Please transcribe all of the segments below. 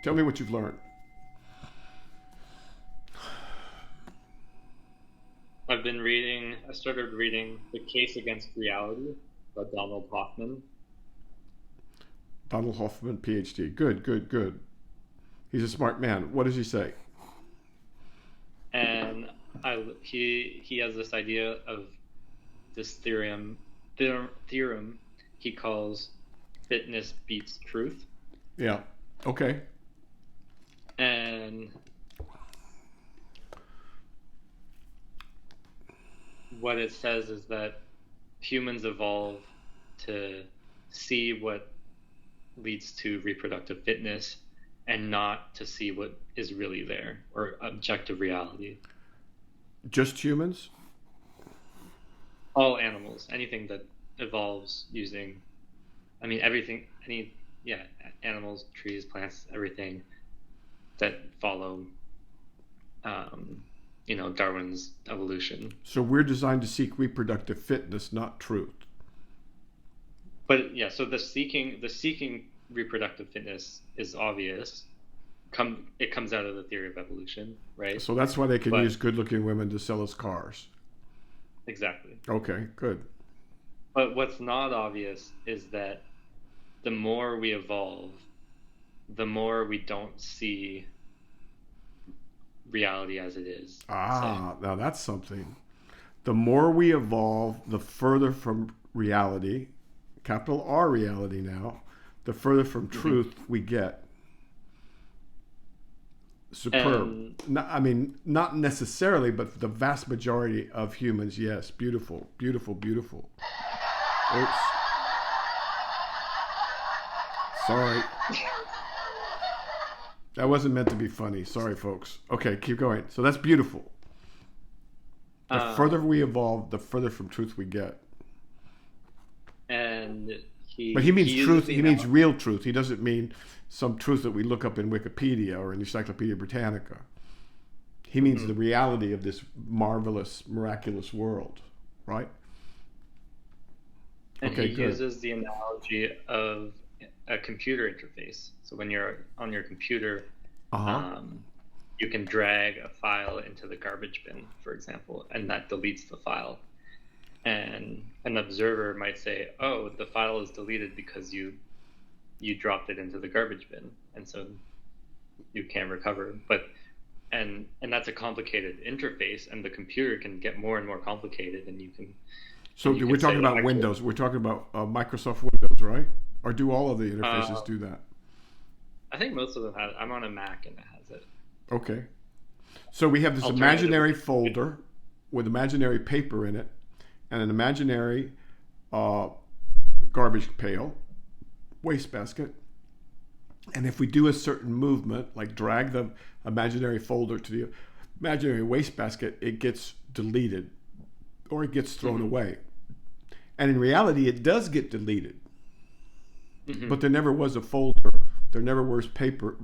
Tell me what you've learned. I started reading The Case Against Reality by Donald Hoffman. Donald Hoffman, PhD. Good, good, good. He's a smart man. What does he say? And he has this idea of this theorem he calls fitness beats truth. Yeah. Okay. And what it says is that humans evolve to see what leads to reproductive fitness and not to see what is really there or objective reality. Just humans? All animals, anything that evolves using, I mean, everything, animals, trees, plants, everything that follow, Darwin's evolution. So we're designed to seek reproductive fitness, not truth. But yeah, so the seeking reproductive fitness is obvious. It comes out of the theory of evolution, right? So that's why they can But use good-looking women to sell us cars. exactly. Okay, good. But what's not obvious is that the more we evolve, the more we don't see reality as it is. Ah, now that's something. The more we evolve, the further from reality, capital R reality now, the further from truth we get. Superb. Not necessarily, but the vast majority of humans, yes. Beautiful, beautiful, beautiful. Oops. Sorry. That wasn't meant to be funny. Sorry, folks. Okay, keep going. So that's beautiful. The further we evolve, the further from truth we get. And But he means truth. He means real truth. He doesn't mean some truth that we look up in Wikipedia or in Encyclopedia Britannica. He means the reality of this marvelous, miraculous world, right? And he uses the analogy of a computer interface. So when you're on your computer, you can drag a file into the garbage bin, for example, and that deletes the file. And an observer might say, "Oh, the file is deleted because you dropped it into the garbage bin, and so you can't recover." And that's a complicated interface, and the computer can get more and more complicated, and you can. So we're talking about Windows. We're talking about Microsoft Windows, right? Or do all of the interfaces do that? I think most of them have. I'm on a Mac, and it has it. Okay. So we have this imaginary folder with imaginary paper in it, and an imaginary garbage pail, wastebasket. And if we do a certain movement, like drag the imaginary folder to the imaginary wastebasket, it gets deleted or it gets thrown away. And in reality, it does get deleted. But there never was a folder. There never was paper.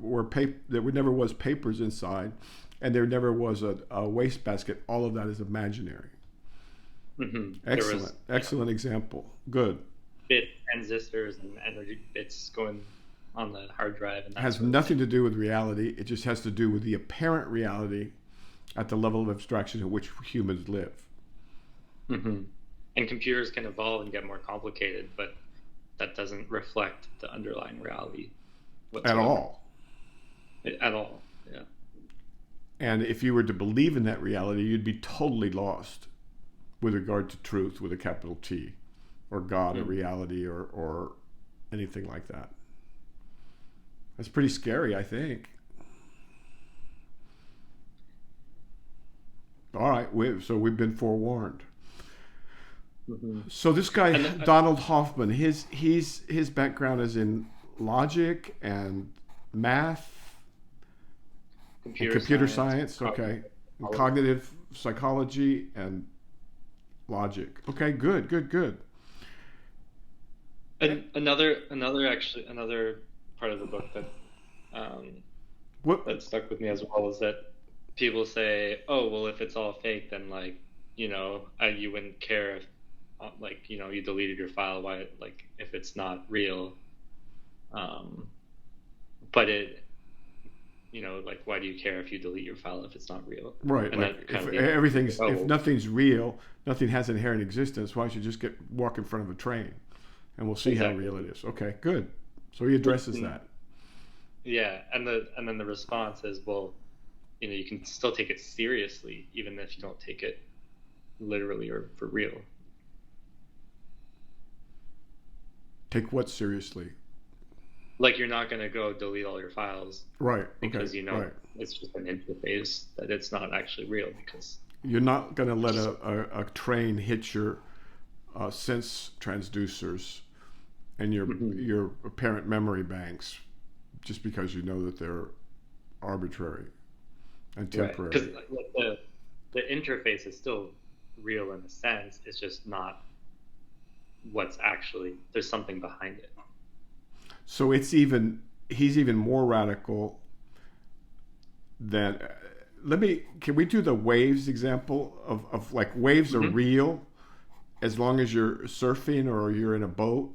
There never was papers inside, and there never was a wastebasket. All of that is imaginary. Excellent, excellent example. Good. Bit transistors and energy bits going on the hard drive. And it has nothing to do with reality. It just has to do with the apparent reality at the level of abstraction at which humans live. And computers can evolve and get more complicated, but that doesn't reflect the underlying reality whatsoever. At all. At all, yeah. And if you were to believe in that reality, you'd be totally lost with regard to truth with a capital T, or God, or reality, or anything like that. That's pretty scary, I think. All right, so we've been forewarned. So this guy, Donald Hoffman, his background is in logic and math, computer science, okay, and cognitive psychology and logic. Okay, good. And another part of the book that that stuck with me as well is that people say, "Oh, well, if it's all fake, then you wouldn't care if you deleted your file. Why, if it's not real?" But like, why do you care if you delete your file if it's not real? Right. And Like that kind if nothing's real, nothing has inherent existence, why don't you just walk in front of a train and we'll see how real it is. Okay, good. So he addresses that. Yeah. And then the response is, well, you can still take it seriously, even if you don't take it literally or for real. Take what seriously? Like, you're not going to go delete all your files. Right. Because, right. It's just an interface, that it's not actually real, because you're not going to let a train hit your sense transducers and your apparent memory banks just because you know that they're arbitrary and temporary. Because the interface is still real in a sense. It's just not what's actually, there's something behind it. So he's even more radical than, can we do the waves example of like waves are real as long as you're surfing or you're in a boat,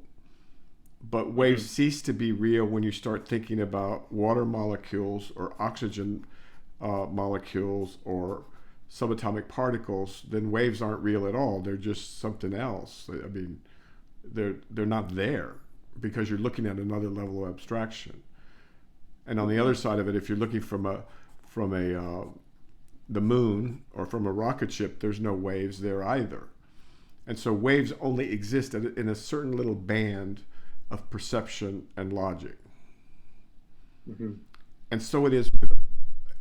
but waves cease to be real when you start thinking about water molecules or oxygen molecules or subatomic particles. Then waves aren't real at all. They're just something else. I mean, they're not there because you're looking at another level of abstraction. And on the other side of it, if you're looking from the moon or from a rocket ship, there's no waves there either. And so waves only exist in a certain little band of perception and logic. And so it is with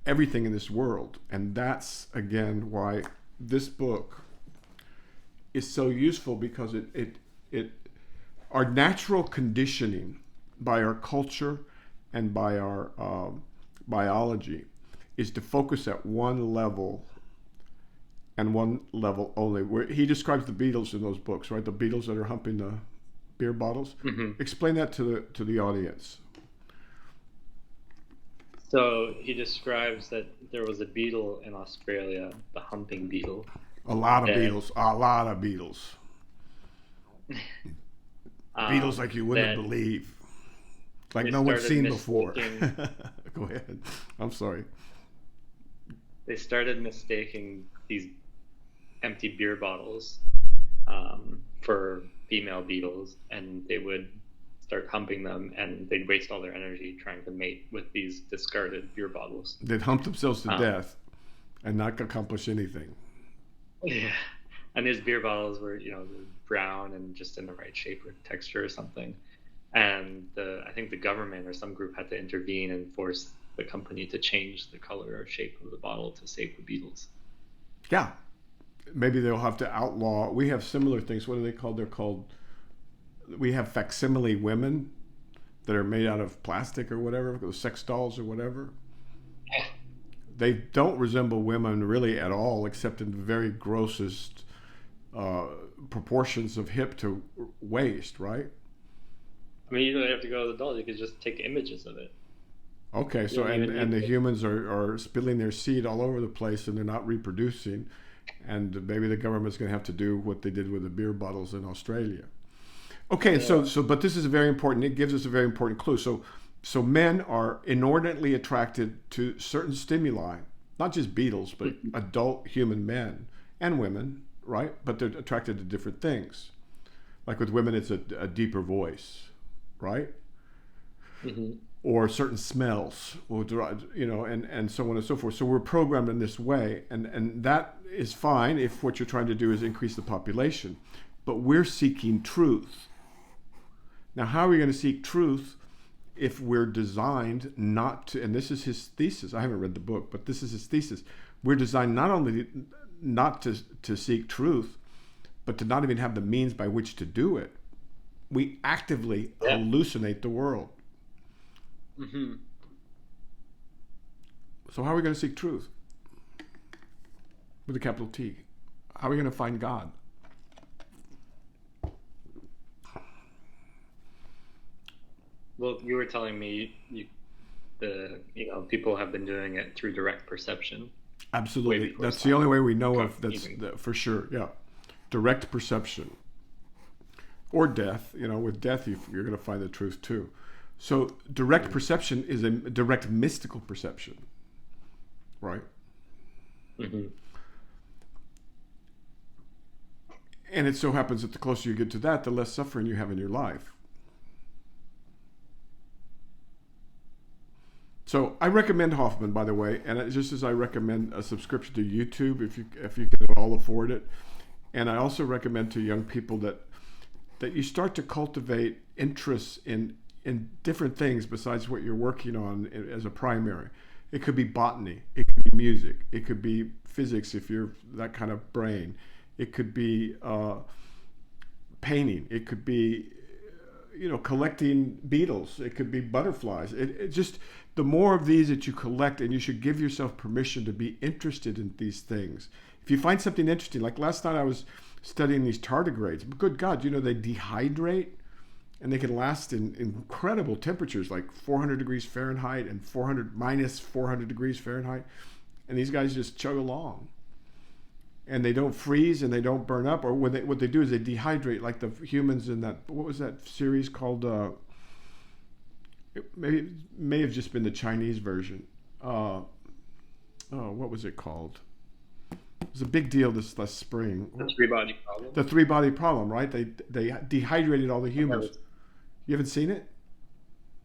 everything in this world. And that's, again, why this book is so useful, because it our natural conditioning by our culture and by our biology is to focus at one level and one level only. Where he describes the Beatles in those books, right? The Beatles that are humping the beer bottles. Explain that to the audience. So he describes that there was a beetle in Australia, the humping beetle. A lot of beetles. Beetles like you wouldn't believe. Like no one's seen before. Go ahead. I'm sorry. They started mistaking these empty beer bottles for female beetles, and they would start humping them, and they'd waste all their energy trying to mate with these discarded beer bottles. They'd hump themselves to death and not accomplish anything. Yeah. And these beer bottles were, brown and just in the right shape or texture or something. And I think the government or some group had to intervene and force the company to change the color or shape of the bottle to save the beetles. Yeah. Maybe they'll have to outlaw. We have similar things. What are they called? We have facsimile women that are made out of plastic or whatever, those sex dolls or whatever. Yeah. They don't resemble women really at all, except in the very grossest proportions of hip to waist, right? I mean, you don't have to go to the dolls. You could just take images of it. Okay, so and the humans are spilling their seed all over the place, and they're not reproducing, and maybe the government's going to have to do what they did with the beer bottles in Australia. Okay, yeah. so but this is very important. It gives us a very important clue. So men are inordinately attracted to certain stimuli, not just beetles, but adult human men and women, right? But they're attracted to different things. Like with women, it's a deeper voice, right? Or certain smells, and so on and so forth. So we're programmed in this way, and that is fine if what you're trying to do is increase the population. But we're seeking truth. Now, how are we going to seek truth if we're designed not to, and this is his thesis, I haven't read the book, but this is his thesis. We're designed not only not to seek truth, but to not even have the means by which to do it. We actively hallucinate the world. So how are we going to seek truth? With a capital T. How are we going to find God? Well, you were telling me people have been doing it through direct perception. Absolutely. That's the only way we know of. That's for sure. Yeah. Direct perception. Or death. With death, you're going to find the truth too. So direct perception is a direct mystical perception, right? Mm-hmm. And it so happens that the closer you get to that, the less suffering you have in your life. So I recommend Hoffman, by the way, and just as I recommend a subscription to YouTube if you can at all afford it, and I also recommend to young people that you start to cultivate interests in different things besides what you're working on as a primary. It could be botany, it could be music, it could be physics if you're that kind of brain. It could be painting. It could be, collecting beetles. It could be butterflies. It just, the more of these that you collect, and you should give yourself permission to be interested in these things. If you find something interesting, like last night I was studying these tardigrades. Good God, they dehydrate, and they can last in incredible temperatures, like 400 degrees Fahrenheit and minus 400 degrees Fahrenheit. And these guys just chug along. And they don't freeze and they don't burn up, or what they do is they dehydrate, like the humans in that, what was that series called? It may have just been the Chinese version. What was it called? It was a big deal this last spring. The three-body problem. The three-body problem, right? They dehydrated all the humans. You haven't seen it?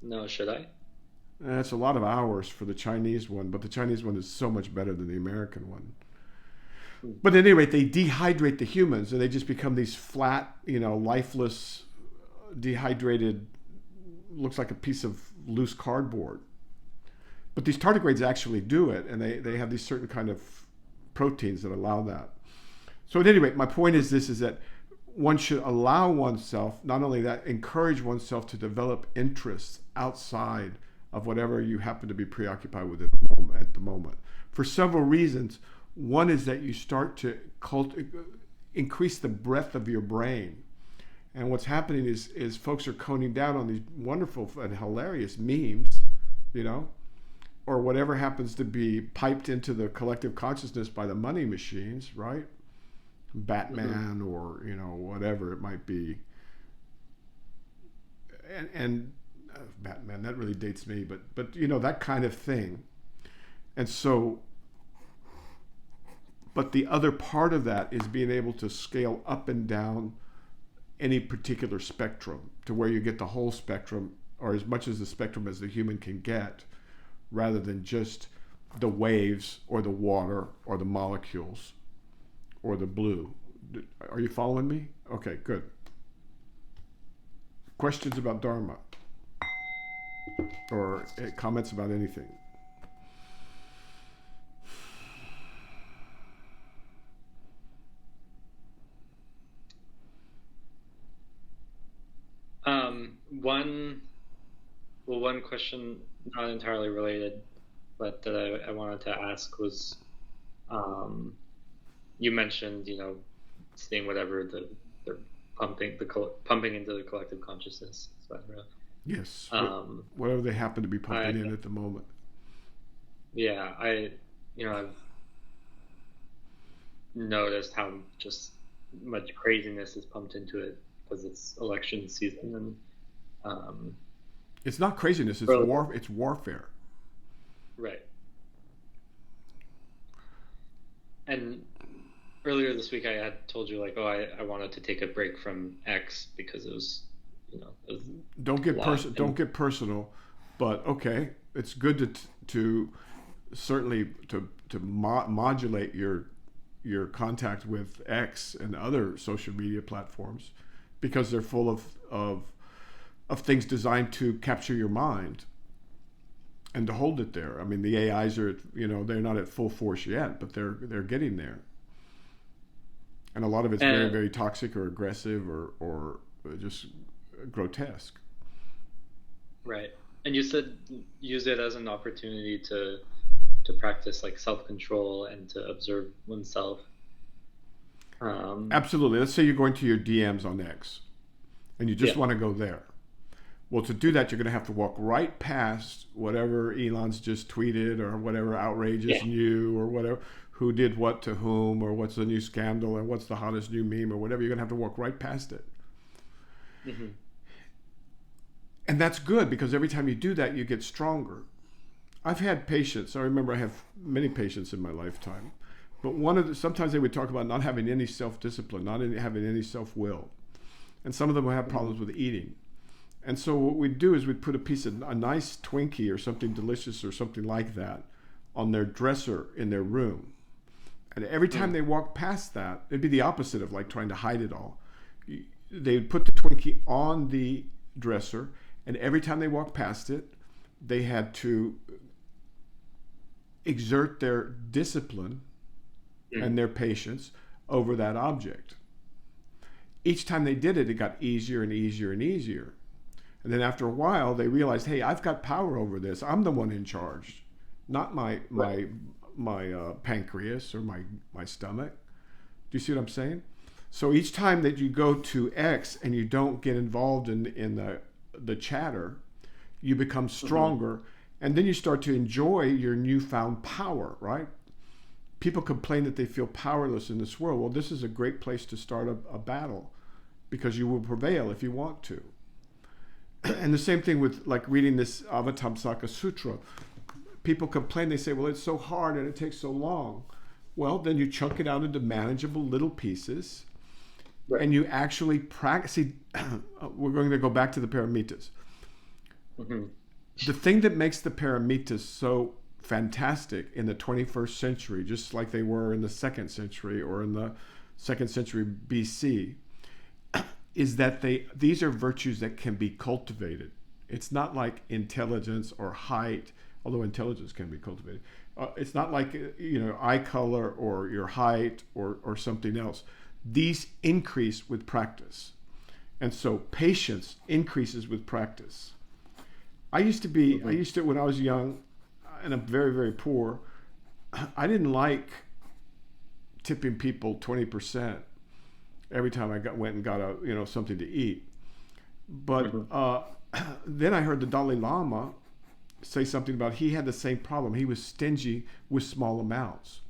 No, should I? That's a lot of hours for the Chinese one, but the Chinese one is so much better than the American one. But at any rate, they dehydrate the humans, and they just become these flat, lifeless, dehydrated, looks like a piece of loose cardboard. But these tardigrades actually do it, and they have these certain kind of proteins that allow that. So at any rate, my point is this, is that one should allow oneself, not only that, encourage oneself to develop interests outside of whatever you happen to be preoccupied with at the moment. For several reasons. One is that you start to increase the breadth of your brain. And what's happening is folks are coning down on these wonderful and hilarious memes, or whatever happens to be piped into the collective consciousness by the money machines, right? Batman, mm-hmm. or, whatever it might be. And Batman, that really dates me, but that kind of thing. And so, but the other part of that is being able to scale up and down any particular spectrum to where you get the whole spectrum, or as much as the spectrum as the human can get, rather than just the waves or the water or the molecules or the blue. Are you following me? Okay, good. Questions about Dharma or comments about anything? One question, not entirely related, but that I wanted to ask was, you mentioned, seeing whatever they're pumping into the collective consciousness, etc. Yes. Whatever they happen to be pumping in at the moment. Yeah, I've noticed how just much craziness is pumped into it because it's election season, and it's not craziness, it's war. It's warfare. Right. And earlier this week I had told you, like, I wanted to take a break from X because it was, don't get personal, but okay, it's good to certainly to modulate your contact with X and other social media platforms, because they're full of things designed to capture your mind and to hold it there. I mean, the AIs are, they're not at full force yet, but they're getting there. And a lot of it's very, very toxic or aggressive or just grotesque. Right. And you said use it as an opportunity to practice like self-control and to observe oneself. Absolutely. Let's say you're going to your DMs on X and you just want to go there. Well, to do that, you're going to have to walk right past whatever Elon's just tweeted or whatever outrageous new or whatever, who did what to whom, or what's the new scandal or what's the hottest new meme or whatever. You're going to have to walk right past it. Mm-hmm. And that's good, because every time you do that, you get stronger. I've had patients. I remember I have many patients in my lifetime. But sometimes they would talk about not having any self-discipline, having any self-will. And some of them would have problems with eating. And so what we'd do is we'd put a nice Twinkie or something delicious or something like that on their dresser in their room. And every time they walked past that, it'd be the opposite of like trying to hide it all. They would put the Twinkie on the dresser, and every time they walked past it, they had to exert their discipline and their patience over that object. Each time they did it, it got easier and easier and easier. And then after a while, they realized, hey, I've got power over this. I'm the one in charge, not my pancreas or my stomach. Do you see what I'm saying? So each time that you go to X and you don't get involved in the chatter, you become stronger, and then you start to enjoy your newfound power, right? People complain that they feel powerless in this world. Well, this is a great place to start a battle, because you will prevail if you want to. And the same thing with like reading this Avatamsaka Sutra. People complain, they say, well, it's so hard and it takes so long. Well, then you chunk it out into manageable little pieces, and you actually practice. See, we're going to go back to the Paramitas. The thing that makes the Paramitas so fantastic in the 21st century, just like they were in the 2nd century or in the 2nd century BC, is that these are virtues that can be cultivated. It's not like intelligence or height, although intelligence can be cultivated. It's not like eye color or your height or something else. These increase with practice. And so patience increases with practice. I used to, when I was young and I'm very, very poor, I didn't like tipping people 20% every time I went and got something to eat. But then I heard the Dalai Lama say something about he had the same problem. He was stingy with small amounts.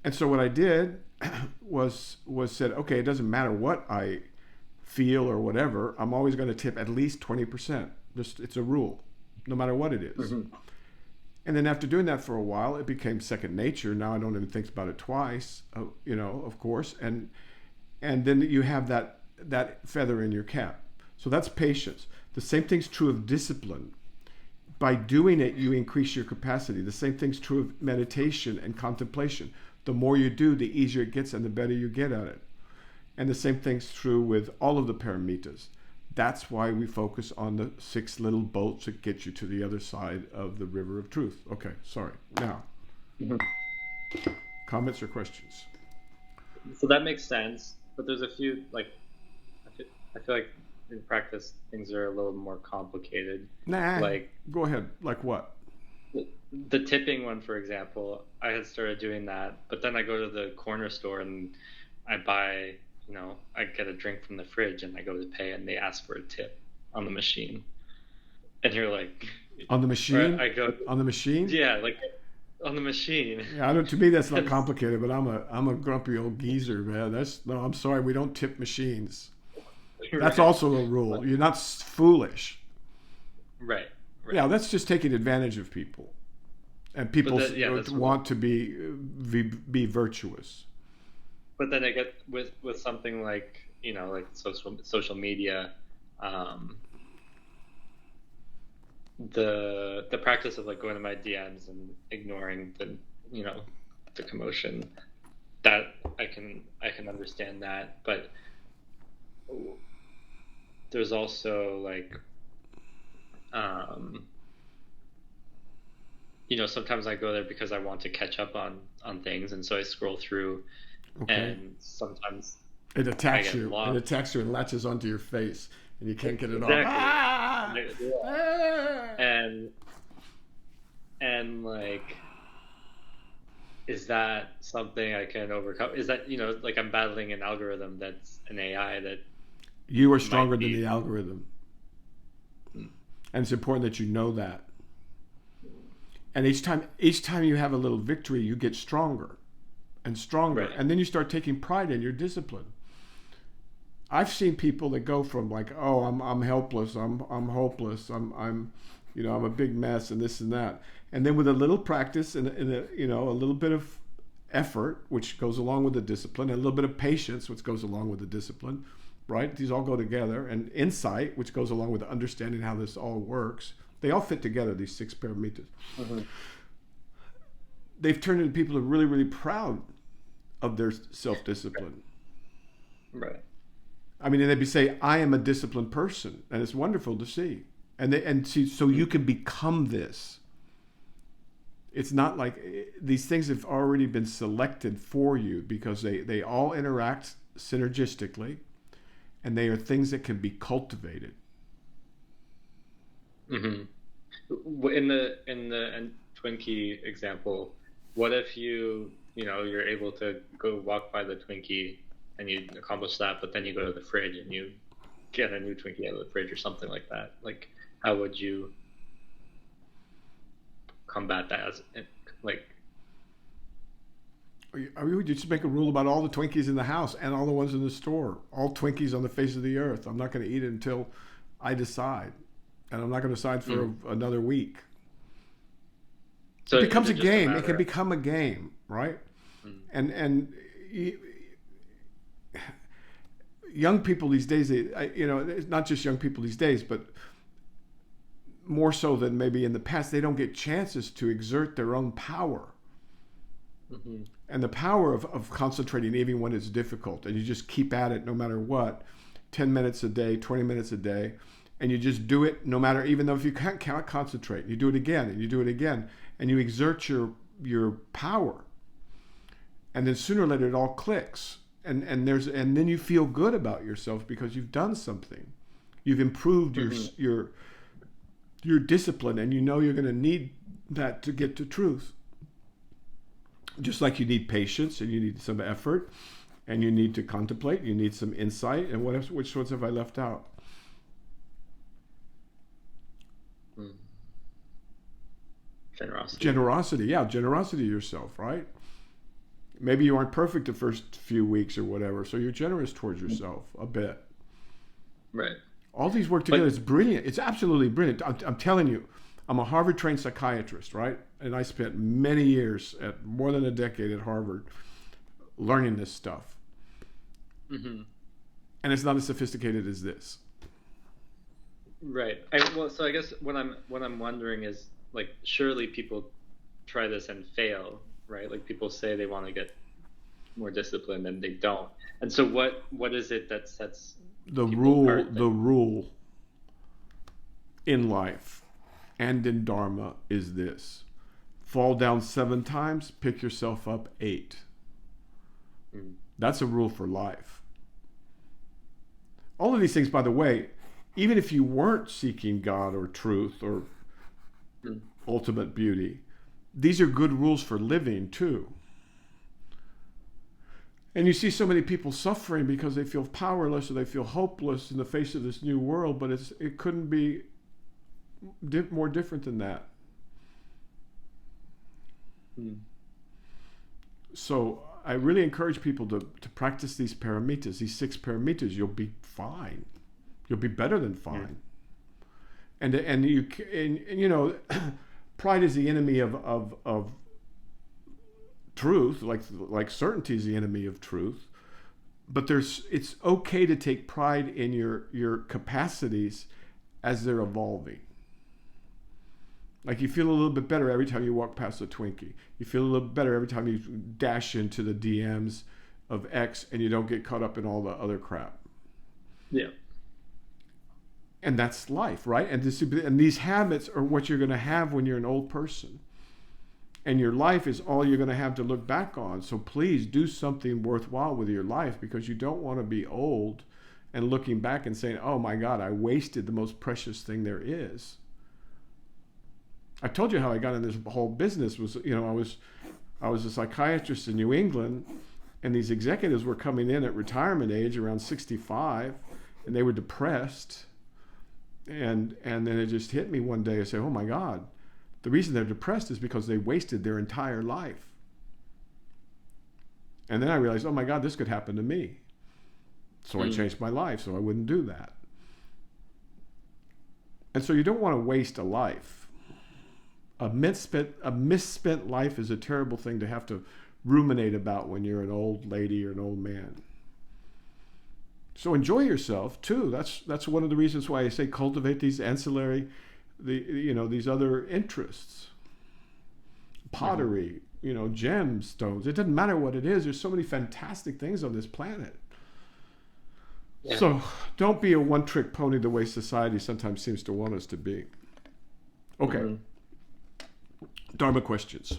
And so what I did was said, okay, it doesn't matter what I feel or whatever, I'm always going to tip at least 20%. It's a rule, no matter what it is. And then after doing that for a while, it became second nature. Now I don't even think about it twice, of course. And then you have that feather in your cap. So that's patience. The same thing's true of discipline. By doing it, you increase your capacity. The same thing's true of meditation and contemplation. The more you do, the easier it gets and the better you get at it. And the same thing's true with all of the paramitas. That's why we focus on the 6 little boats that get you to the other side of the river of truth. Okay, sorry. Now, comments or questions? So that makes sense, but there's a few, I feel like in practice things are a little more complicated. Go ahead. Like what? The tipping one, for example, I had started doing that, but then I go to the corner store and I buy, I get a drink from the fridge and I go to pay and they ask for a tip on the machine. And you're like... On the machine? I go... On the machine? Yeah, on the machine. Yeah, to me that's not complicated, but I'm a grumpy old geezer, man. I'm sorry, we don't tip machines. That's also a rule. You're not foolish. Right. Yeah, that's just taking advantage of people. And people want to be virtuous. But then I get with something like social media, the practice of going to my DMs and ignoring the commotion, that I can understand that, but there's also sometimes I go there because I want to catch up on things, and so I scroll through. Okay. And sometimes it attacks you. It attacks you and latches onto your face, and you can't get it off. Ah! And is that something I can overcome? Is that I'm battling an algorithm that's an AI that you are stronger than the algorithm, and it's important that you know that. And each time you have a little victory, you get stronger and stronger. Right. And then you start taking pride in your discipline. I've seen people that go from like, oh, I'm helpless, I'm hopeless, I'm I'm a big mess and this and that, and then with a little practice and a little bit of effort, which goes along with the discipline, and a little bit of patience, which goes along with the discipline, right? These all go together, and insight, which goes along with understanding how this all works. They all fit together, these 6 paramitas. Mm-hmm. They've turned into people who are really, really proud of their self-discipline. Right. I mean, and they'd say, I am a disciplined person, and it's wonderful to see. And see, so you can become this. It's not like these things have already been selected for you, because they all interact synergistically, and they are things that can be cultivated. Mm-hmm. In the Twinkie example, what if you're able to go walk by the Twinkie and you accomplish that, but then you go to the fridge and you get a new Twinkie out of the fridge or something like that? Like, how would you combat that? Would you just make a rule about all the Twinkies in the house and all the ones in the store? All Twinkies on the face of the earth. I'm not going to eat it until I decide. And I'm not going to decide for another week. So it becomes a game. It can become a game, right? And young people these days, it's not just young people these days, but more so than maybe in the past, they don't get chances to exert their own power. Mm-hmm. And the power of concentrating even when it's difficult, and you just keep at it no matter what, 10 minutes a day, 20 minutes a day, and you just do it no matter, even though if you can't concentrate, you do it again and you do it again, and you exert your power. And then sooner or later it all clicks. And then you feel good about yourself because you've done something. You've improved your discipline, and you know you're going to need that to get to truth. Just like you need patience, and you need some effort, and you need to contemplate, you need some insight, and which ones have I left out? Generosity, yeah, generosity to yourself, right? Maybe you aren't perfect the first few weeks or whatever, so you're generous towards yourself a bit. Right. All these work together. It's brilliant. It's absolutely brilliant. I'm telling you, I'm a Harvard-trained psychiatrist, right? And I spent many years, more than a decade at Harvard, learning this stuff. Mm-hmm. And it's not as sophisticated as this. Right. So I guess what I'm wondering is, like, surely people try this and fail, right? Like, people say they want to get more disciplined and they don't. And so what is it that sets the rule in life and in Dharma is this: fall down 7 times, pick yourself up 8. That's a rule for life. All of these things, by the way, even if you weren't seeking God or truth or ultimate beauty, these are good rules for living too. And you see so many people suffering because they feel powerless or they feel hopeless in the face of this new world, but it couldn't be more different than that. So I really encourage people to practice these paramitas, these 6 paramitas. You'll be fine. You'll be better than fine. And you know, pride is the enemy of truth, like certainty is the enemy of truth. But it's okay to take pride in your capacities as they're evolving. Like, you feel a little bit better every time you walk past a Twinkie. You feel a little better every time you dash into the DMs of X and you don't get caught up in all the other crap. Yeah. And that's life, right? And these habits are what you're going to have when you're an old person. And your life is all you're going to have to look back on. So please do something worthwhile with your life, because you don't want to be old and looking back and saying, oh my God, I wasted the most precious thing there is. I told you how I got in this whole business was, I was a psychiatrist in New England, and these executives were coming in at retirement age around 65, and they were depressed. And then it just hit me one day. I said, oh my God, the reason they're depressed is because they wasted their entire life. And then I realized, oh my God, this could happen to me. So I changed my life so I wouldn't do that. And so you don't want to waste a life. A misspent life is a terrible thing to have to ruminate about when you're an old lady or an old man. So enjoy yourself too. That's one of the reasons why I say cultivate these ancillary, these other interests. Pottery, gemstones. It doesn't matter what it is. There's so many fantastic things on this planet. Yeah. So don't be a one-trick pony the way society sometimes seems to want us to be. Okay. Dharma questions.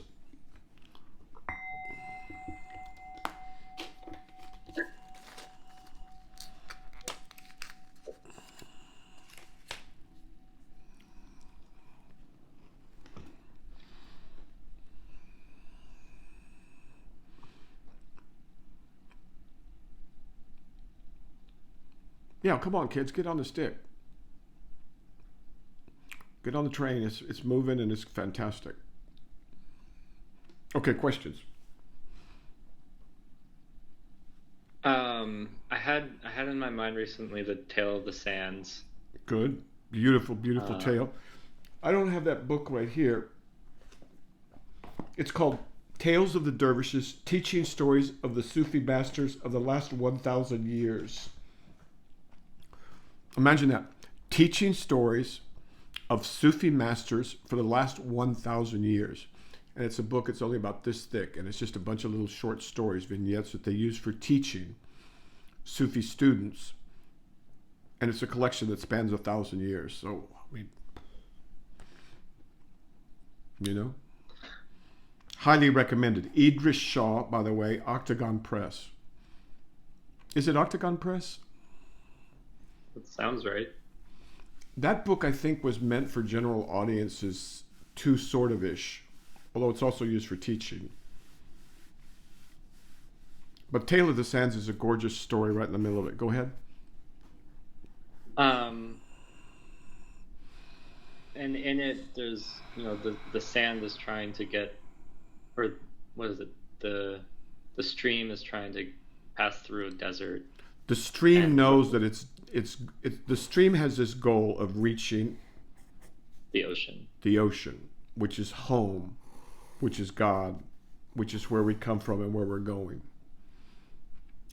Yeah, come on, kids, get on the stick. Get on the train. It's moving and it's fantastic. Okay, questions. I had in my mind recently the Tale of the Sands. Good, beautiful tale. I don't have that book right here. It's called Tales of the Dervishes: Teaching Stories of the Sufi Masters of the Last 1,000 Years. Imagine that. Teaching stories of Sufi masters for the last 1,000 years. And it's a book, it's only about this thick, and it's just a bunch of little short stories, vignettes that they use for teaching Sufi students. And it's a collection that spans 1,000 years. So, highly recommended. Idris Shah, by the way, Octagon Press. Is it Octagon Press? That sounds right. That book, I think, was meant for general audiences too, sort of ish, although it's also used for teaching. But Tale of the Sands is a gorgeous story right in the middle of it. Go ahead. And in it, there's, the sand is trying to get, or what is it? The stream is trying to pass through a desert. The stream knows that the stream has this goal of reaching the ocean. The ocean, which is home, which is God, which is where we come from and where we're going.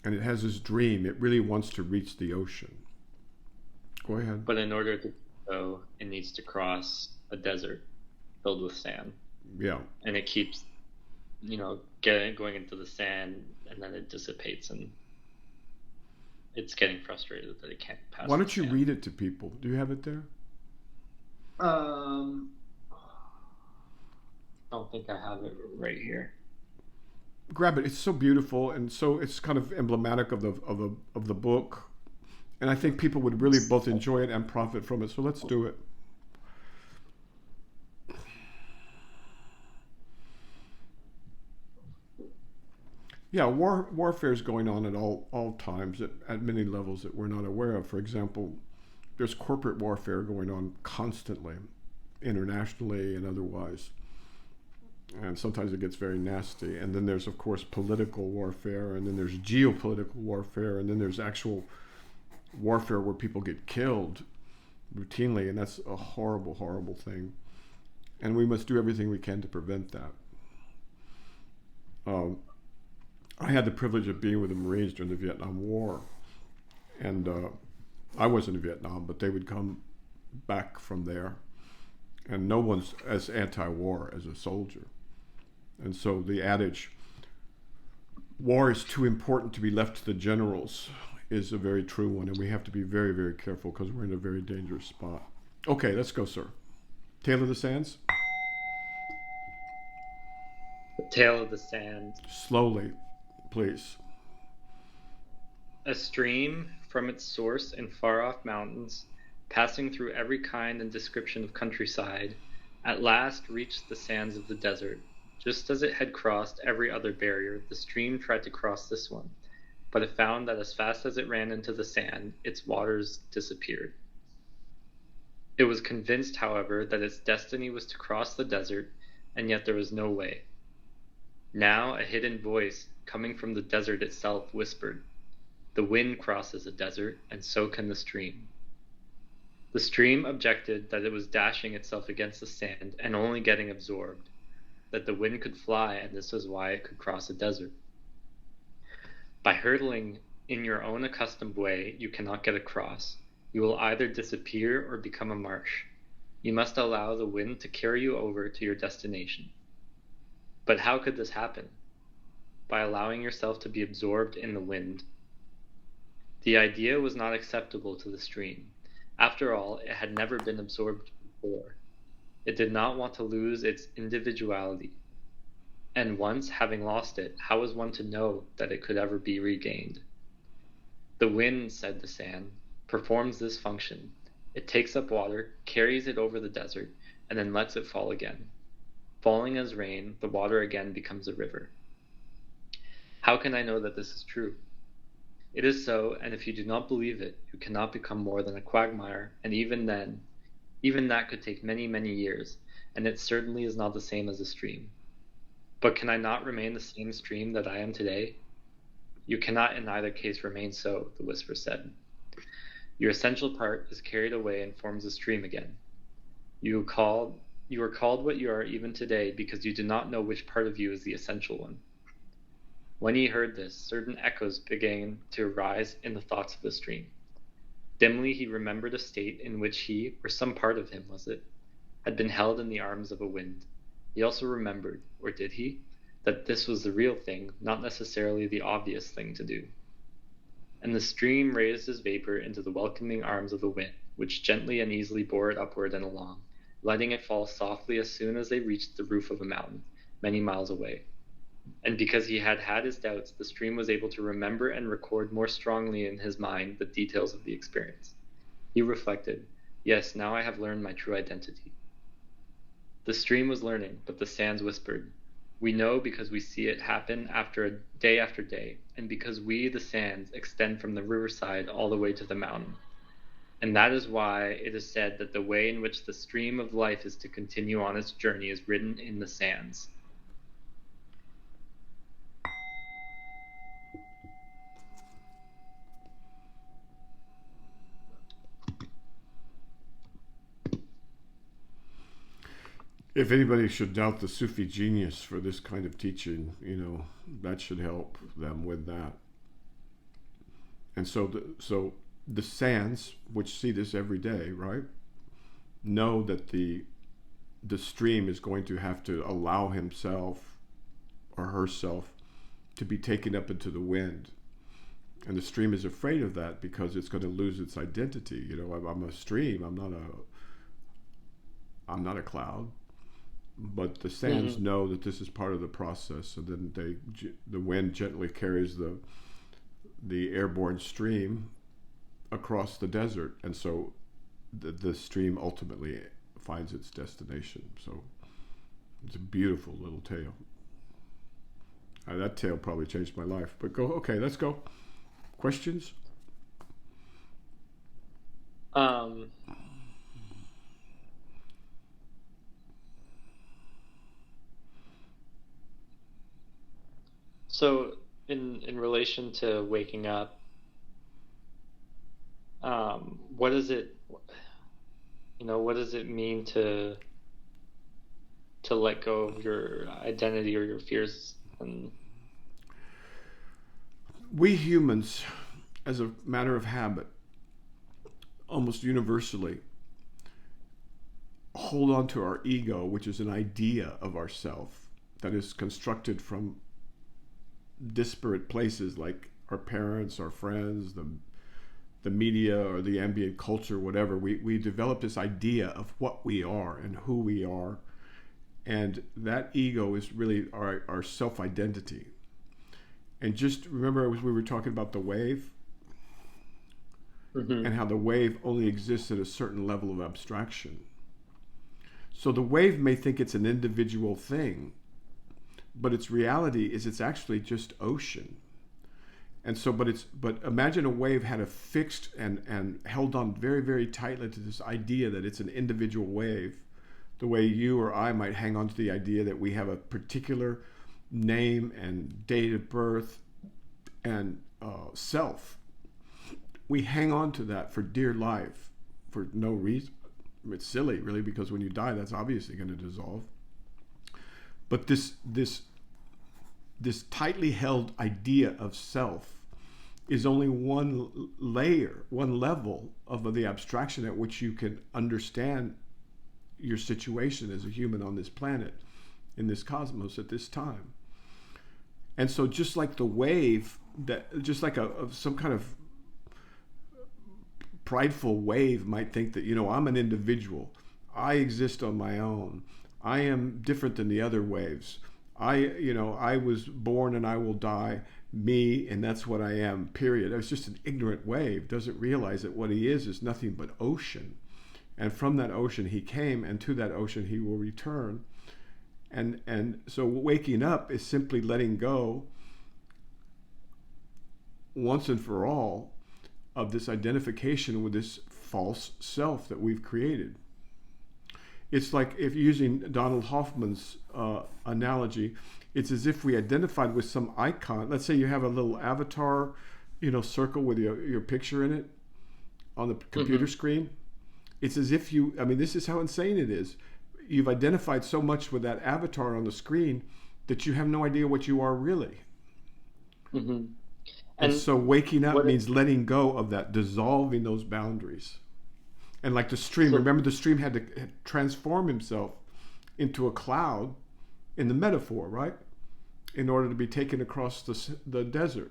And it has this dream. It really wants to reach the ocean. Go ahead. But in order to go, it needs to cross a desert filled with sand. Yeah. And it keeps, going into the sand, and then it dissipates, and it's getting frustrated that it can't pass. Why don't you read it to people? Do you have it there? I don't think I have it right here. Grab it. It's so beautiful, and so it's kind of emblematic of the book, and I think people would really both enjoy it and profit from it. So let's do it. Yeah, warfare is going on at all times at many levels that we're not aware of. For example, there's corporate warfare going on constantly, internationally and otherwise. And sometimes it gets very nasty. And then there's, of course, political warfare, and then there's geopolitical warfare, and then there's actual warfare where people get killed routinely, and that's a horrible, horrible thing. And we must do everything we can to prevent that. I had the privilege of being with the Marines during the Vietnam War, and I wasn't in Vietnam, but they would come back from there, and no one's as anti-war as a soldier. And so the adage, war is too important to be left to the generals, is a very true one, and we have to be very, very careful because we're in a very dangerous spot. Okay, let's go, sir. Tale of the Sands? The Tale of the Sands. Slowly, please. A stream from its source in far-off mountains, passing through every kind and description of countryside, at last reached the sands of the desert. Just as it had crossed every other barrier, the stream tried to cross this one, but it found that as fast as it ran into the sand, its waters disappeared. It was convinced, however, that its destiny was to cross the desert, and yet there was no way. Now a hidden voice, coming from the desert itself, whispered, The wind crosses a desert, and so can the stream. The stream objected that it was dashing itself against the sand and only getting absorbed, that the wind could fly, and this was why it could cross a desert. By hurtling in your own accustomed way, you cannot get across. You will either disappear or become a marsh. You must allow the wind to carry you over to your destination. But how could this happen? By allowing yourself to be absorbed in the wind. The idea was not acceptable to the stream. After all, it had never been absorbed before. It did not want to lose its individuality. And once having lost it, how was one to know that it could ever be regained? The wind, said the sand, performs this function. It takes up water, carries it over the desert, and then lets it fall again. Falling as rain, the water again becomes a river. How can I know that this is true? It is so, and if you do not believe it, you cannot become more than a quagmire, and even then, even that could take many, many years, and it certainly is not the same as a stream. But can I not remain the same stream that I am today? You cannot in either case remain so, the whisper said. Your essential part is carried away and forms a stream again. You are called what you are even today because you do not know which part of you is the essential one. When he heard this, certain echoes began to arise in the thoughts of the stream. Dimly he remembered a state in which he, or some part of him was it, had been held in the arms of a wind. He also remembered, or did he, that this was the real thing, not necessarily the obvious thing to do. And the stream raised his vapor into the welcoming arms of the wind, which gently and easily bore it upward and along, letting it fall softly as soon as they reached the roof of a mountain, many miles away. And because he had had his doubts, the stream was able to remember and record more strongly in his mind the details of the experience. He reflected, yes, now I have learned my true identity. The stream was learning, but the sands whispered, we know because we see it happen after day, and because we, the sands, extend from the riverside all the way to the mountain. And that is why it is said that the way in which the stream of life is to continue on its journey is written in the sands. If anybody should doubt the Sufi genius for this kind of teaching, that should help them with that. And so the sands, which see this every day, right, know that the stream is going to have to allow himself or herself to be taken up into the wind. And the stream is afraid of that because it's going to lose its identity. I'm a stream. I'm not a cloud. But the sands know that this is part of the process, and then the wind gently carries the airborne stream across the desert, and so the stream ultimately finds its destination. So it's a beautiful little tale. That tale probably changed my life. But okay, let's go. Questions? So in relation to waking up, what does it mean to let go of your identity or your fears? And we humans, as a matter of habit, almost universally hold on to our ego, which is an idea of ourself that is constructed from disparate places like our parents, our friends, the media, or the ambient culture, whatever. We develop this idea of what we are and who we are, and that ego is really our self-identity. And just remember, we were talking about the wave, and how the wave only exists at a certain level of abstraction. So the wave may think it's an individual thing, but its reality is it's actually just ocean. And so, but imagine a wave had a fixed and held on very, very tightly to this idea that it's an individual wave, the way you or I might hang on to the idea that we have a particular name and date of birth and self. we hang on to that for dear life for no reason. It's silly, really, because when you die, that's obviously going to dissolve. But this tightly held idea of self is only one layer, one level of the abstraction at which you can understand your situation as a human on this planet, in this cosmos at this time. And so just like the wave, just like some kind of prideful wave might think that, I'm an individual. I exist on my own. I am different than the other waves. I was born and I will die, me, and that's what I am, period. It's just an ignorant wave, doesn't realize that what he is nothing but ocean. And from that ocean he came, and to that ocean he will return. And so waking up is simply letting go once and for all of this identification with this false self that we've created. It's like, if using Donald Hoffman's analogy, it's as if we identified with some icon. Let's say you have a little avatar, circle with your picture in it on the computer screen. It's as if this is how insane it is. You've identified so much with that avatar on the screen that you have no idea what you are really. Mm-hmm. And so waking up means letting go of that, dissolving those boundaries. And like the stream, remember the stream had to transform himself into a cloud in the metaphor, right? In order to be taken across the desert.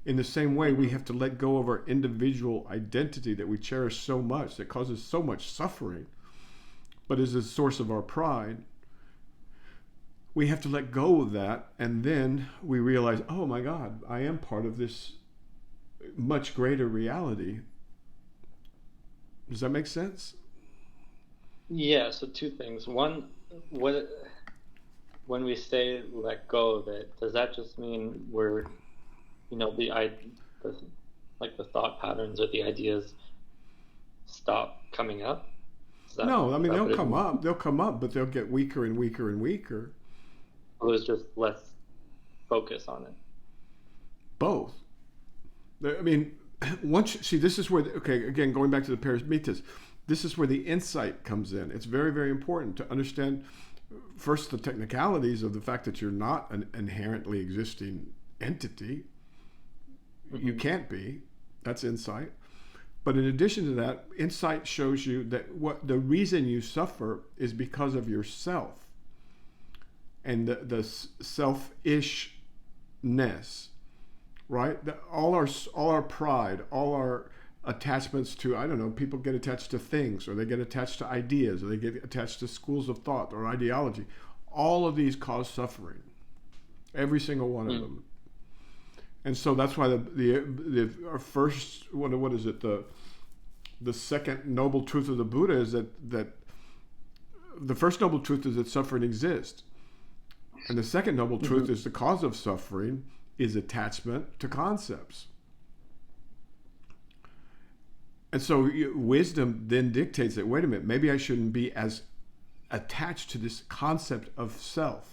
In the same way, we have to let go of our individual identity that we cherish so much, that causes so much suffering, but is a source of our pride. We have to let go of that, and then we realize, oh my God, I am part of this much greater reality. Does that make sense? Yeah, so two things. One, when we say let go of it, does that just mean we're, the thought patterns or the ideas stop coming up? No, they'll come up, but they'll get weaker and weaker and weaker. Or there's just less focus on it? Both. This is where, again, going back to the Paramitas, this is where the insight comes in. It's very, very important to understand first the technicalities of the fact that you're not an inherently existing entity. Mm-hmm. You can't be. That's insight. But in addition to that, insight shows you that what the reason you suffer is because of yourself and the selfishness, right? All our pride, all our attachments to, people get attached to things, or they get attached to ideas, or they get attached to schools of thought or ideology. All of these cause suffering. Every single one of them. And so that's why our first, what is it? The second noble truth of the Buddha is that the first noble truth is that suffering exists. And the second noble truth is the cause of suffering is attachment to concepts. And so wisdom then dictates that, wait a minute, maybe I shouldn't be as attached to this concept of self.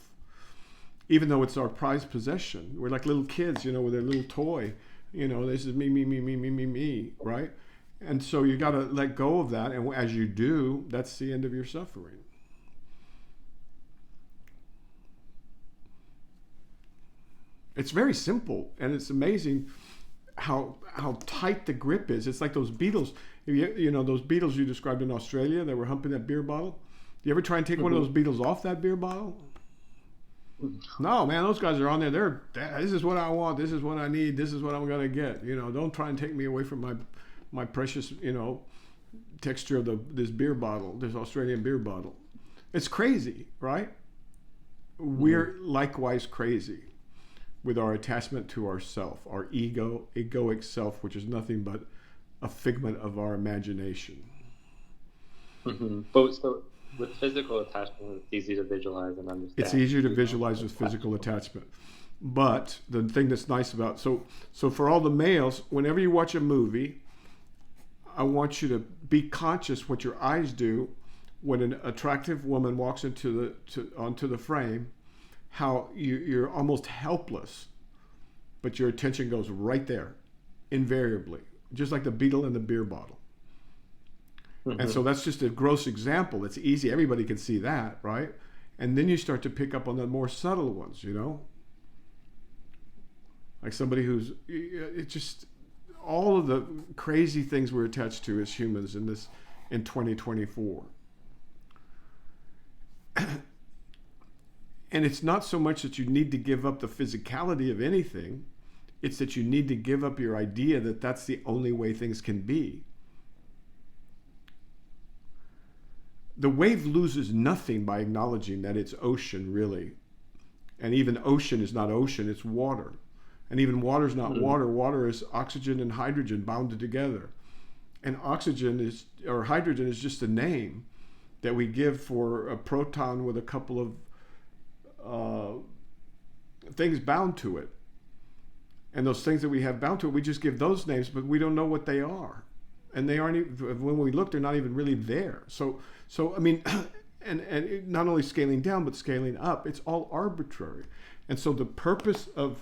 Even though it's our prized possession. We're like little kids, with their little toy. This is me, right? And so you got to let go of that. And as you do, that's the end of your suffering. It's very simple, and it's amazing how tight the grip is. It's like those beetles. Those beetles you described in Australia that were humping that beer bottle. Do you ever try and take one of those beetles off that beer bottle? No, man, those guys are on there. This is what I want. This is what I need. This is what I'm going to get. Don't try and take me away from my precious, texture of this beer bottle, this Australian beer bottle. It's crazy, right? We're likewise crazy with our attachment to ourself, our egoic self, which is nothing but a figment of our imagination. Mm-hmm. But so with physical attachment, it's easy to visualize and understand. It's easier to visualize with physical attachment. But the thing that's nice about, so for all the males, whenever you watch a movie, I want you to be conscious what your eyes do when an attractive woman walks onto the frame, how you're almost helpless, but your attention goes right there, invariably. just like the beetle in the beer bottle. And so that's just a gross example. It's easy. Everybody can see that, right? And then you start to pick up on the more subtle ones, you know? Like somebody who's, it's just all of the crazy things we're attached to as humans in 2024. And it's not so much that you need to give up the physicality of anything. It's that you need to give up your idea that that's the only way things can be. The wave loses nothing by acknowledging that it's ocean, really. And even ocean is not ocean, it's water. And even water is not water. Water is oxygen and hydrogen bounded together. And oxygen is, or hydrogen is just a name that we give for a proton with a couple of things bound to it. And those things that we have bound to it, we just give those names, but we don't know what they are. And they aren't even, when we look, they're not even really there. So I mean, and not only scaling down, but scaling up, it's all arbitrary. And so the purpose of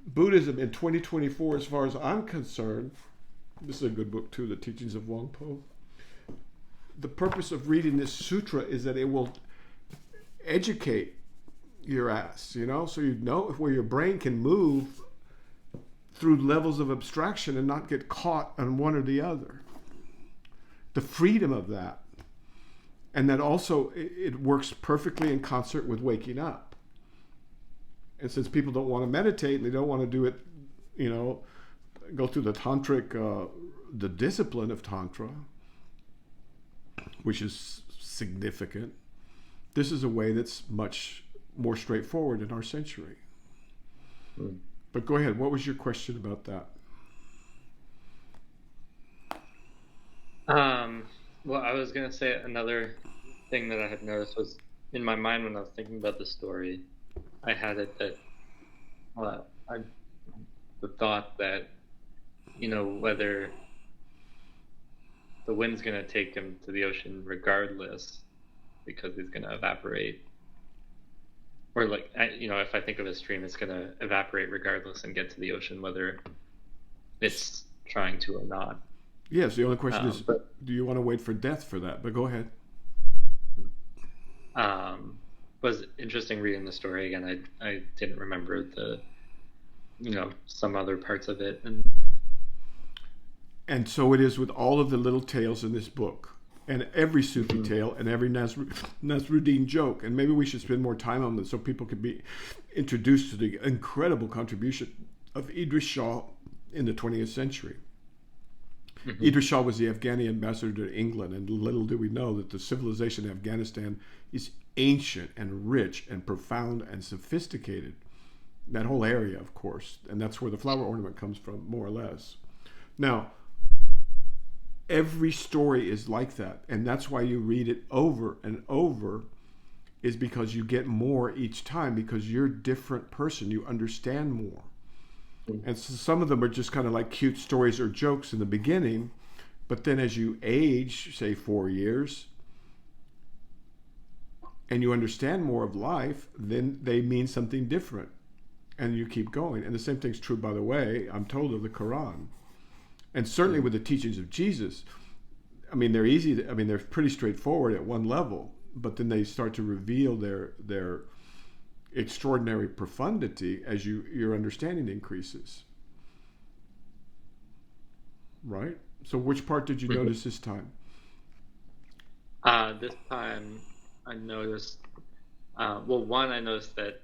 Buddhism in 2024, as far as I'm concerned, this is a good book too, The Teachings of Wang Po. The purpose of reading this sutra is that it will educate your ass, you know, so you know where your brain can move through levels of abstraction and not get caught on one or the other. The freedom of that. And that also it works perfectly in concert with waking up. And since people don't want to meditate and they don't want to do it, you know, go through the tantric, the discipline of tantra, which is significant, this is a way that's much more straightforward in our century. But go ahead. What was your question about that? Well, I was going to say another thing that I had noticed was in my mind when I was thinking about the story, I had it that the thought that, you know, whether the wind's going to take him to the ocean regardless because he's going to evaporate. Or like, you know, if I think of a stream, it's going to evaporate regardless and get to the ocean, whether it's trying to or not. Yes, the only question is, do you want to wait for death for that? But go ahead. Was interesting reading the story again. I didn't remember some other parts of it. And so it is with all of the little tales in this book, and every Sufi tale, and every Nasruddin joke. And maybe we should spend more time on this so people can be introduced to the incredible contribution of Idris Shah in the 20th century. Idris Shah was the Afghani ambassador to England, and little do we know that the civilization of Afghanistan is ancient and rich and profound and sophisticated. That whole area, of course, and that's where the flower ornament comes from, more or less. Now, every story is like that, and that's why you read it over and over, is because you get more each time, because you're a different person, you understand more. And so some of them are just kind of like cute stories or jokes in the beginning, but then as you age, say 4 years, and you understand more of life, then they mean something different, and you keep going. And the same thing's true, by the way, I'm told, of the Quran. And certainly with the teachings of Jesus, I mean, they're easy. They're pretty straightforward at one level, but then they start to reveal their extraordinary profundity as your understanding increases. Right? So which part did you notice this time? This time I noticed, I noticed that,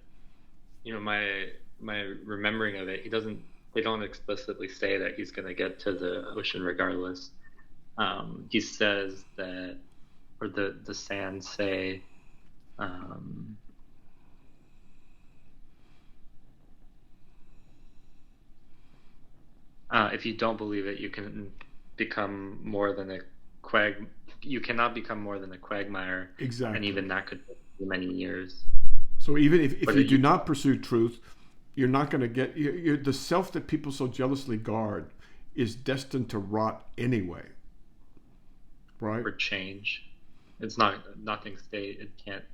you know, my remembering of it, they don't explicitly say that he's going to get to the ocean regardless. He says that, or the sands say, if you don't believe it, you can become more than a you cannot become more than a quagmire. Exactly. And even that could take many years. So even if you do not pursue truth, you're not going to get the self that people so jealously guard is destined to rot anyway. Right? Or change. It's nothing stay.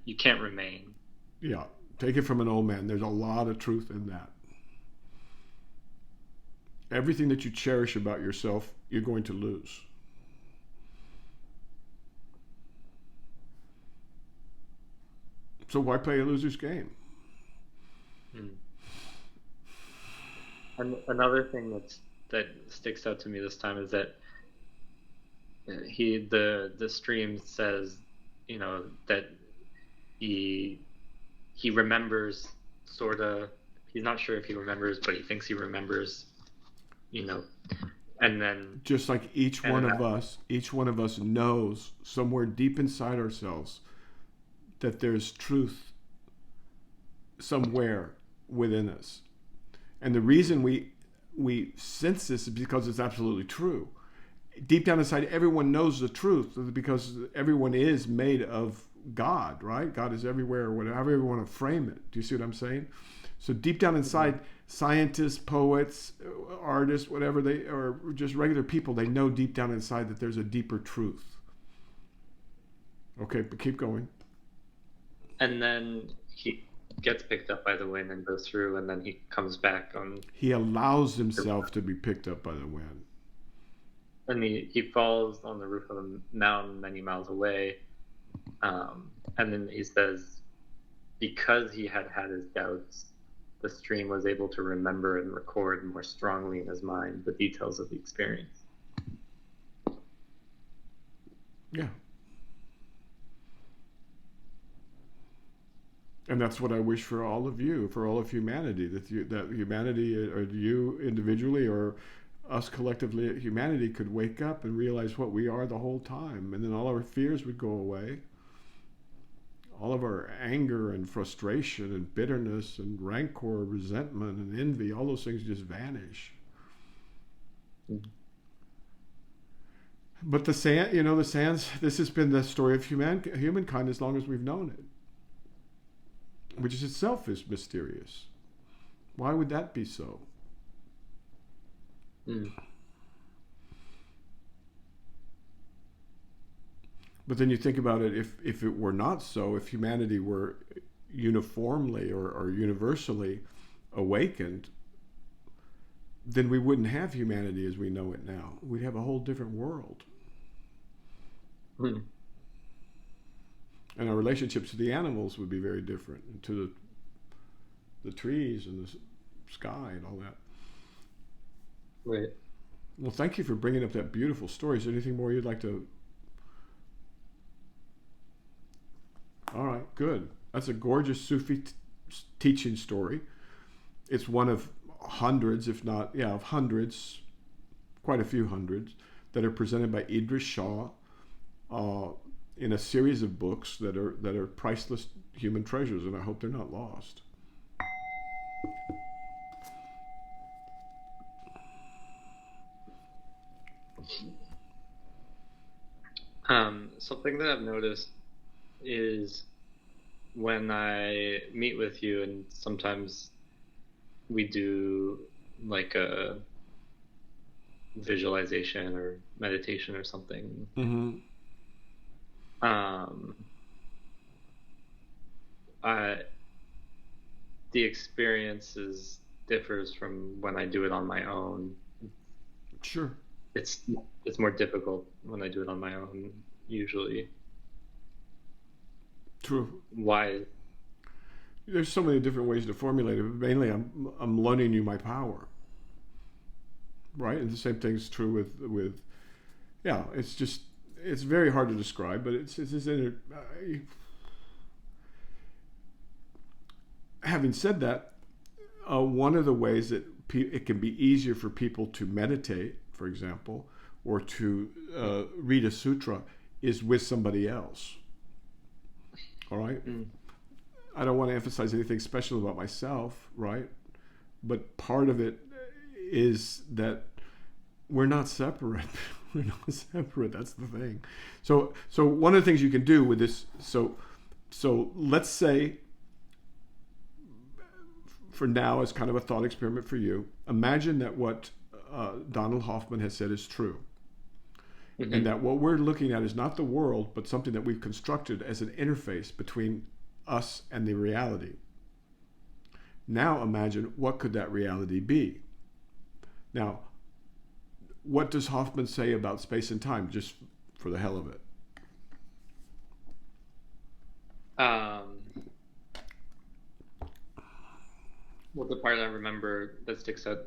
You can't remain. Yeah. Take it from an old man. There's a lot of truth in that. everything that you cherish about yourself, you're going to lose. So why play a loser's game? And another thing that sticks out to me this time is that the stream says, you know, that he remembers, sort of. He's not sure if he remembers, but he thinks he remembers, you know. And then just like each one of us knows somewhere deep inside ourselves that there's truth somewhere within us. And the reason we sense this is because it's absolutely true. Deep down inside, everyone knows the truth because everyone is made of God, right? God is everywhere, whatever you want to frame it. Do you see what I'm saying? So deep down inside, scientists, poets, artists, whatever they are, just regular people, they know deep down inside that there's a deeper truth. Okay, but keep going. And then he gets picked up by the wind and goes through, and then he comes back on. He allows himself to be picked up by the wind. And he falls on the roof of a mountain many miles away. And then he says, because he had his doubts, the stream was able to remember and record more strongly in his mind the details of the experience. Yeah. And that's what I wish for all of you, for all of humanity, that humanity, or you individually, or us collectively, humanity could wake up and realize what we are the whole time, and then all our fears would go away. All of our anger and frustration and bitterness and rancor, resentment and envy, all those things just vanish. But the sands, this has been the story of humankind as long as we've known it, which is itself is mysterious. Why would that be so? But then you think about it, if it were not so, if humanity were uniformly or universally awakened, then we wouldn't have humanity as we know it now. We'd have a whole different world. And our relationships to the animals would be very different, and to the trees and the sky and all that. Right. Well, thank you for bringing up that beautiful story. Is there anything more you'd like to... All right, good. That's a gorgeous Sufi teaching story. It's one of hundreds, if not, of hundreds, quite a few hundreds, that are presented by Idris Shah in a series of books that are priceless human treasures, and I hope they're not lost. Something that I've noticed is when I meet with you, and sometimes we do like a visualization or meditation or something. The experience differs from when I do it on my own. Sure. It's more difficult when I do it on my own, usually. True. Why? There's so many different ways to formulate it, but mainly I'm loaning you my power. Right? And the same thing's true with it's very hard to describe, but it's having said that, one of the ways that it can be easier for people to meditate, for example, or to read a sutra is with somebody else. All right? I don't want to emphasize anything special about myself, right? But part of it is that we're not separate. We're not separate. That's the thing. So one of the things you can do with this, so let's say, for now, as kind of a thought experiment for you, imagine that what Donald Hoffman has said is true. And that what we're looking at is not the world, but something that we've constructed as an interface between us and the reality. Now imagine, what could that reality be? Now, what does Hoffman say about space and time, just for the hell of it? Well, the part I remember that sticks out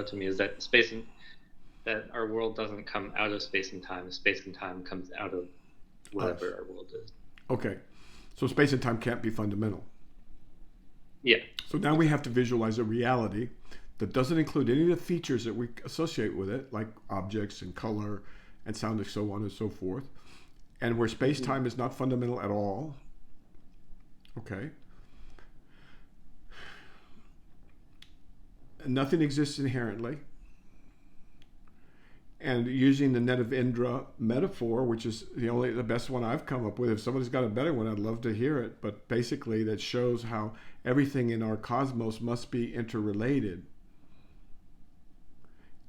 to me is that that our world doesn't come out of space and time. Space and time comes out of whatever our world is. Okay, so space and time can't be fundamental. Yeah. So now we have to visualize a reality that doesn't include any of the features that we associate with it, like objects and color and sound and so on and so forth, and where space-time is not fundamental at all. Okay. Nothing exists inherently. And using the Net of Indra metaphor, which is the best one I've come up with. If somebody's got a better one, I'd love to hear it. But basically, that shows how everything in our cosmos must be interrelated,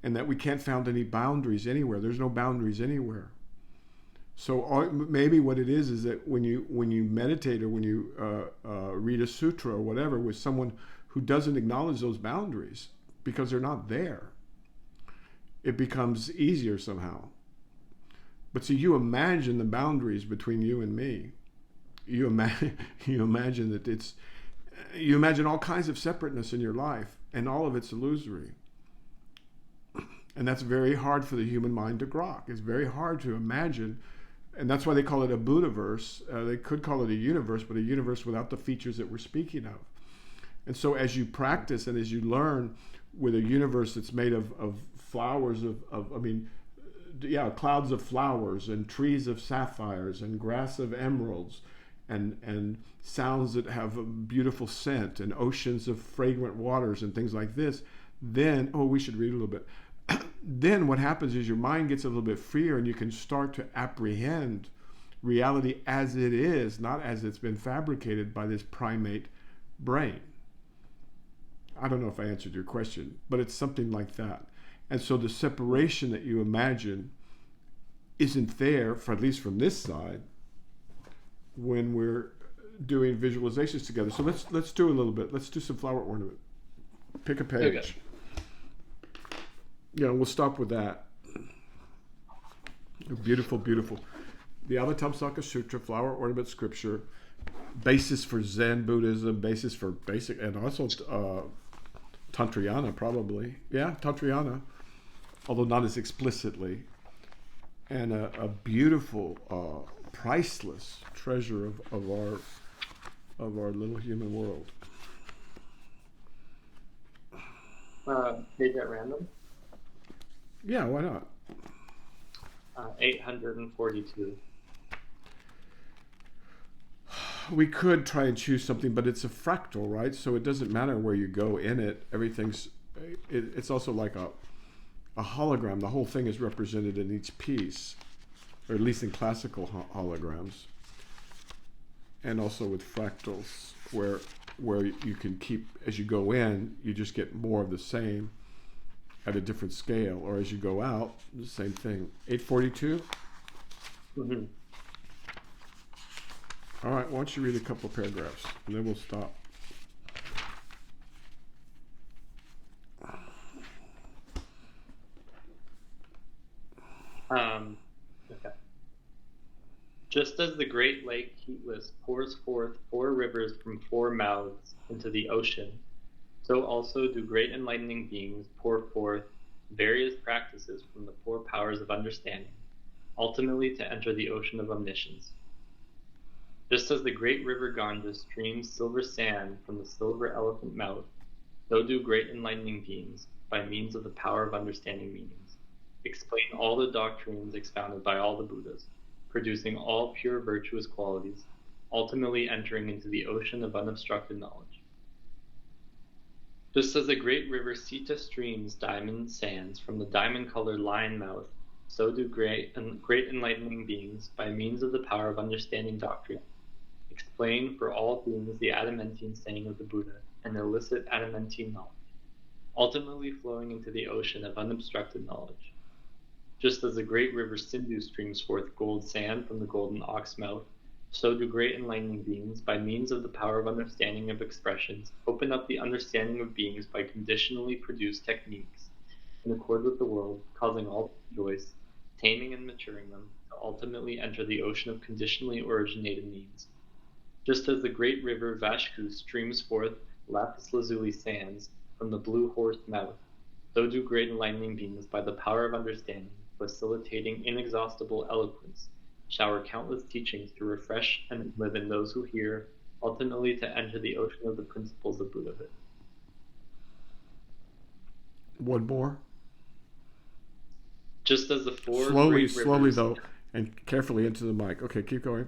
and that we can't find any boundaries anywhere. There's no boundaries anywhere. So maybe what it is that when you meditate or when you read a sutra or whatever with someone who doesn't acknowledge those boundaries because they're not there, it becomes easier somehow. But so you imagine the boundaries between you and me. You imagine that you imagine all kinds of separateness in your life, and all of it's illusory. And that's very hard for the human mind to grok. It's very hard to imagine, and that's why they call it a Buddhaverse. They could call it a universe, but a universe without the features that we're speaking of. And so as you practice and as you learn with a universe that's made of flowers clouds of flowers and trees of sapphires and grass of emeralds and sounds that have a beautiful scent and oceans of fragrant waters and things like this, then, we should read a little bit. Then what happens is your mind gets a little bit freer and you can start to apprehend reality as it is, not as it's been fabricated by this primate brain. I don't know if I answered your question, but it's something like that. And so the separation that you imagine isn't there, for at least from this side, when we're doing visualizations together. So let's do a little bit. Let's do some flower ornament. Pick a page. Okay. Yeah, we'll stop with that. Beautiful, beautiful. The Avatamsaka Sutra, flower ornament scripture, basis for Zen Buddhism, basis for basic, and also Tantrayana probably. Yeah, Tantrayana, although not as explicitly. And a beautiful, priceless treasure of our little human world. Page at random? Yeah, why not? 842. We could try and choose something, but it's a fractal, right? So it doesn't matter where you go in it. It's also like a hologram. The whole thing is represented in each piece, or at least in classical holograms. And also with fractals, where you can keep, as you go in, you just get more of the same at a different scale, or as you go out, the same thing. 842? Mm-hmm. All right, why don't you read a couple of paragraphs, and then we'll stop. Okay. Just as the great lake heatless pours forth 4 rivers from 4 mouths into the ocean, so also do great enlightening beings pour forth various practices from the 4 powers of understanding, ultimately to enter the ocean of omniscience. Just as the great river Ganges streams silver sand from the silver elephant mouth, so do great enlightening beings, by means of the power of understanding meanings, explain all the doctrines expounded by all the Buddhas, producing all pure virtuous qualities, ultimately entering into the ocean of unobstructed knowledge. Just as the great river Sita streams diamond sands from the diamond-colored lion mouth, so do great enlightening beings, by means of the power of understanding doctrine, explain for all beings the adamantine saying of the Buddha and elicit adamantine knowledge, ultimately flowing into the ocean of unobstructed knowledge. Just as the great river Sindhu streams forth gold sand from the golden ox mouth, so do great enlightening beings, by means of the power of understanding of expressions, open up the understanding of beings by conditionally produced techniques, in accord with the world, causing all to rejoice, taming and maturing them, to ultimately enter the ocean of conditionally originated means. Just as the great river Vashku streams forth lapis lazuli sands from the blue horse mouth, so do great enlightening beings, by the power of understanding, facilitating inexhaustible eloquence, shower countless teachings to refresh and live in those who hear, ultimately to enter the ocean of the principles of Buddhahood. One more. Just as the four slowly great rivers, though, and carefully into the mic. Okay, keep going.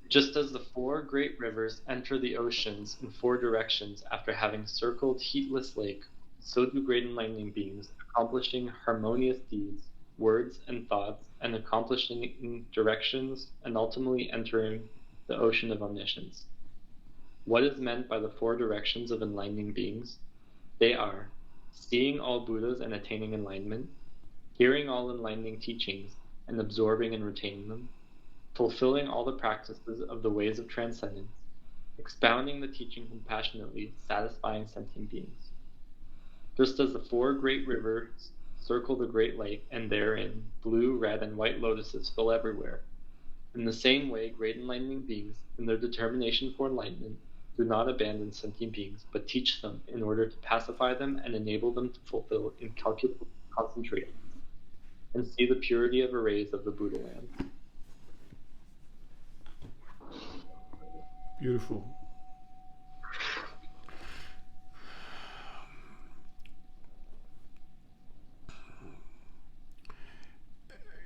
Just as the four great rivers enter the oceans in four directions after having circled heatless lake, so do great enlightening beings, accomplishing harmonious deeds, words and thoughts, and accomplishing directions, and ultimately entering the ocean of omniscience. What is meant by the four directions of enlightening beings? They are seeing all Buddhas and attaining enlightenment, hearing all enlightening teachings and absorbing and retaining them, fulfilling all the practices of the ways of transcendence, expounding the teaching compassionately, satisfying sentient beings. Just as the four great rivers circle the great lake, and therein blue, red, and white lotuses fill everywhere, in the same way great enlightening beings, in their determination for enlightenment, do not abandon sentient beings, but teach them in order to pacify them and enable them to fulfill incalculable concentration and see the purity of arrays of the Buddha land. Beautiful.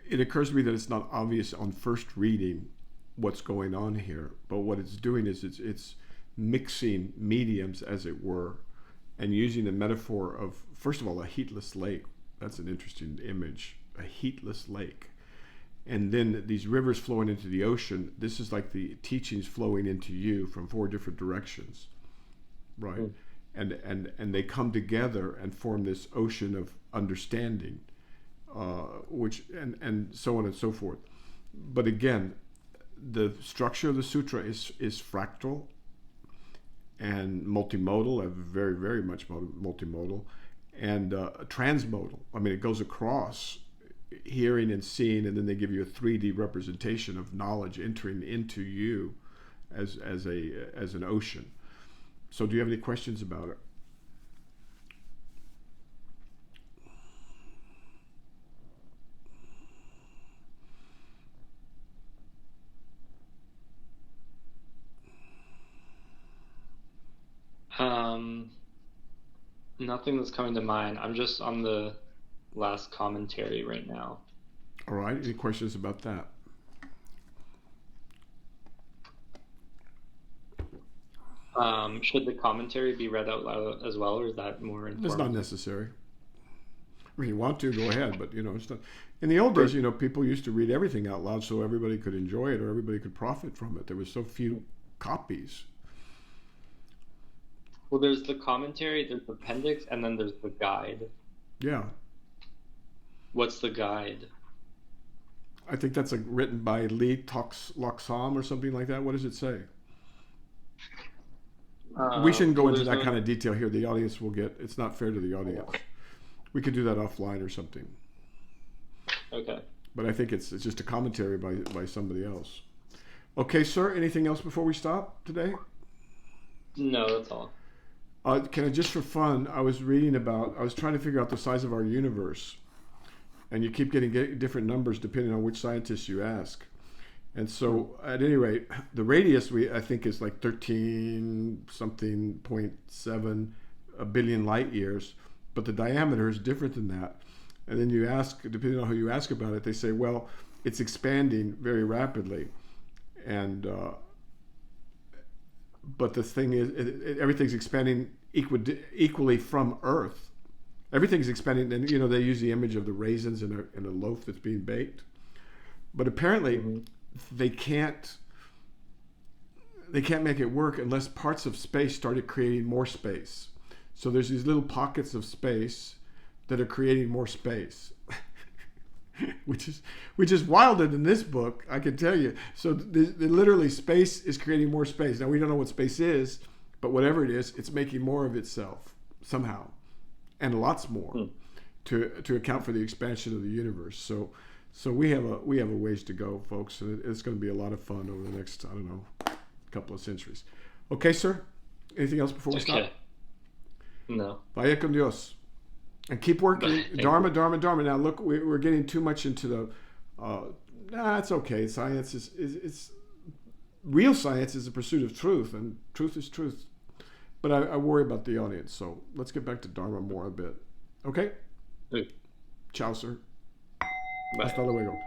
It occurs to me that it's not obvious on first reading what's going on here, but what it's doing is it's mixing mediums, as it were, and using the metaphor of, first of all, a heatless lake. That's an interesting image, a heatless lake. And then these rivers flowing into the ocean. This is like the teachings flowing into you from four different directions, right? And they come together and form this ocean of understanding, which and so on and so forth. But again, the structure of the sutra is fractal and multimodal, very, very much multimodal, and transmodal. I mean, it goes across hearing and seeing, and then they give you a 3D representation of knowledge entering into you as an ocean. So do you have any questions about it? Nothing that's coming to mind. I'm just on the last commentary right now. All right. Any questions about that? Should the commentary be read out loud as well, or is that more informative? It's not necessary. If you want to, go ahead, but it's not. In the old days, people used to read everything out loud so everybody could enjoy it or everybody could profit from it. There were so few copies. Well, there's the commentary, there's the appendix, and then there's the guide. Yeah. What's the guide? I think that's written by Lee Loksam or something like that. What does it say? We shouldn't go into that kind of detail here. The audience will get, it's not fair to the audience. We could do that offline or something. Okay. But I think it's just a commentary by somebody else. Okay, sir, anything else before we stop today? No, that's all. Can I, just for fun, I was trying to figure out the size of our universe. And you keep getting different numbers depending on which scientist you ask. And so, at any rate, the radius I think is like 13.7 billion light years, but the diameter is different than that. And then you ask, depending on who you ask about it, they say, well, it's expanding very rapidly, and but the thing is, everything's expanding equally from Earth. Everything's expanding, and they use the image of the raisins in a loaf that's being baked, but apparently they can't make it work unless parts of space started creating more space. So there's these little pockets of space that are creating more space, which is wilder than this book, I can tell you. So literally space is creating more space. Now we don't know what space is, but whatever it is, it's making more of itself somehow. and lots more to account for the expansion of the universe. So we have a ways to go, folks. And it's going to be a lot of fun over the next, I don't know, couple of centuries. Okay, sir. Anything else before we stop? No. Vaya con Dios. And keep working. Dharma, Dharma, Dharma. Now, look, we're getting too much into the... it's okay. Science is real science is the pursuit of truth, and truth is truth. But I worry about the audience, so let's get back to Dharma more a bit. Okay? Good. Ciao, sir. Bye. Hasta luego.